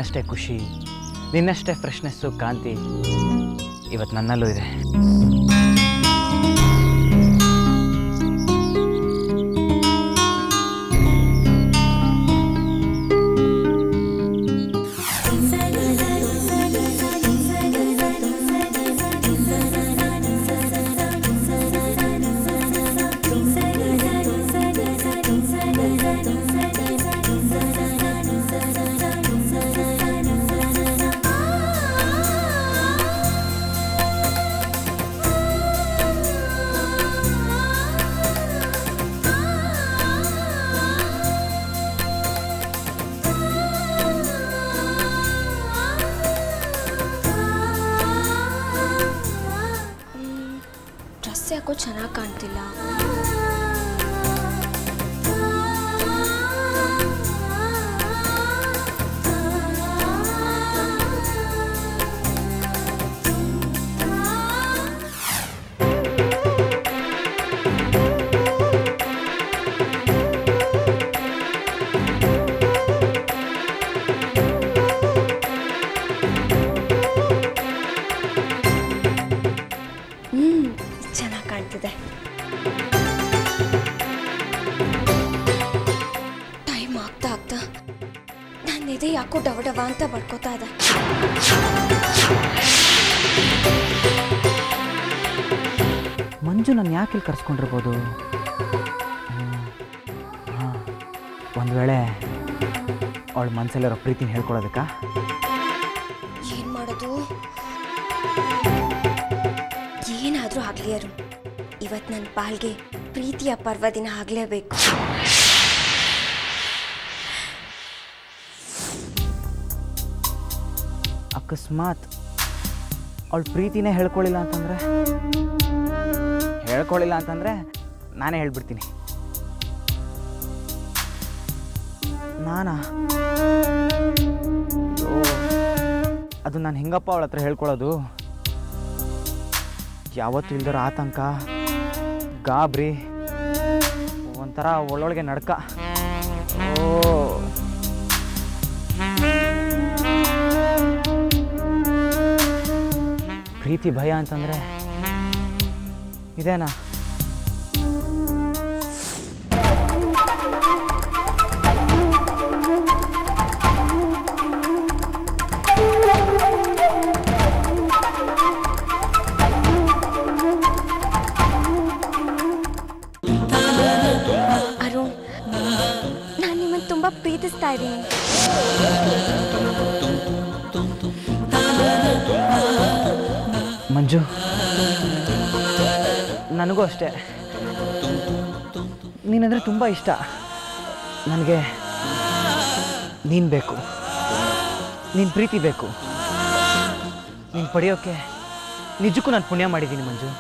ನಿನ್ನಷ್ಟೇ ಖುಷಿ, ನಿನ್ನಷ್ಟೇ ಫ್ರೆಶ್ನೆಸ್ಸು, ಕಾಂತಿ ಇವತ್ತು ನನ್ನಲ್ಲೂ ಇದೆ. ಯಾಕೋ ಚೆನ್ನಾಗಿ ಕಾಣ್ತಿಲ್ಲ. ಚೆನ್ನಾಗಿ ಕಾಣ್ತಿದೆ. ಟೈಮ್ ಆಗ್ತಾ ಆಗ್ತಾ ನನ್ನ ಎದೆ ಯಾಕೋ ಡವ ಅಂತ ಬಡ್ಕೋತಾ ಇದೆ. ಮಂಜು ನಾನು ಯಾಕೆ ಇಲ್ಲಿ ಕರ್ಸ್ಕೊಂಡಿರ್ಬೋದು? ಒಂದು ವೇಳೆ ಅವಳ ಮನಸ್ಸಲ್ಲಿರೋ ಪ್ರೀತಿನ ಹೇಳ್ಕೊಳೋದಕ್ಕಾ? ಏನು ಮಾಡೋದು? ಏನಾದರೂ ಆಗಲಿ ಅರು, ಇವತ್ತು ನನ್ನ ಪಾಲ್ಗೆ ಪ್ರೀತಿಯ ಪರ್ವದಿನ ಆಗಲೇಬೇಕು. ಅಕಸ್ಮಾತ್ ಅವಳ ಪ್ರೀತಿನೇ ಹೇಳ್ಕೊಳ್ಳಿಲ್ಲ ಅಂತಂದರೆ ನಾನೇ ಹೇಳ್ಬಿಡ್ತೀನಿ. ಅದು ನಾನು ಹೆಂಗಪ್ಪ ಅವಳ ಹತ್ರ ಹೇಳ್ಕೊಳ್ಳೋದು? ಯಾವತ್ತೂ ಇಲ್ದಿರೋ ಆತಂಕ, ಗಾಬರಿ, ಒಂಥರ ಒಳ್ಳೊಳಗೆ ನಡ್ಕ. ಪ್ರೀತಿ ಭಯ ಅಂತಂದರೆ ಇದೇನಾ? ನಾನು ನಿಮ್ಮನ್ನು ತುಂಬ ಪ್ರೀತಿಸ್ತಾ ಇದ್ದೀನಿ. ಮಂಜು, ನನಗೂ ಅಷ್ಟೇ. ನೀನಂದರೆ ತುಂಬ ಇಷ್ಟ. ನನಗೆ ನೀನು ಬೇಕು, ನೀನು ಪ್ರೀತಿ ಬೇಕು. ನೀನು ಪಡೆಯೋಕ್ಕೆ ನಿಜಕ್ಕೂ ನಾನು ಪುಣ್ಯ ಮಾಡಿದ್ದೀನಿ ಮಂಜು.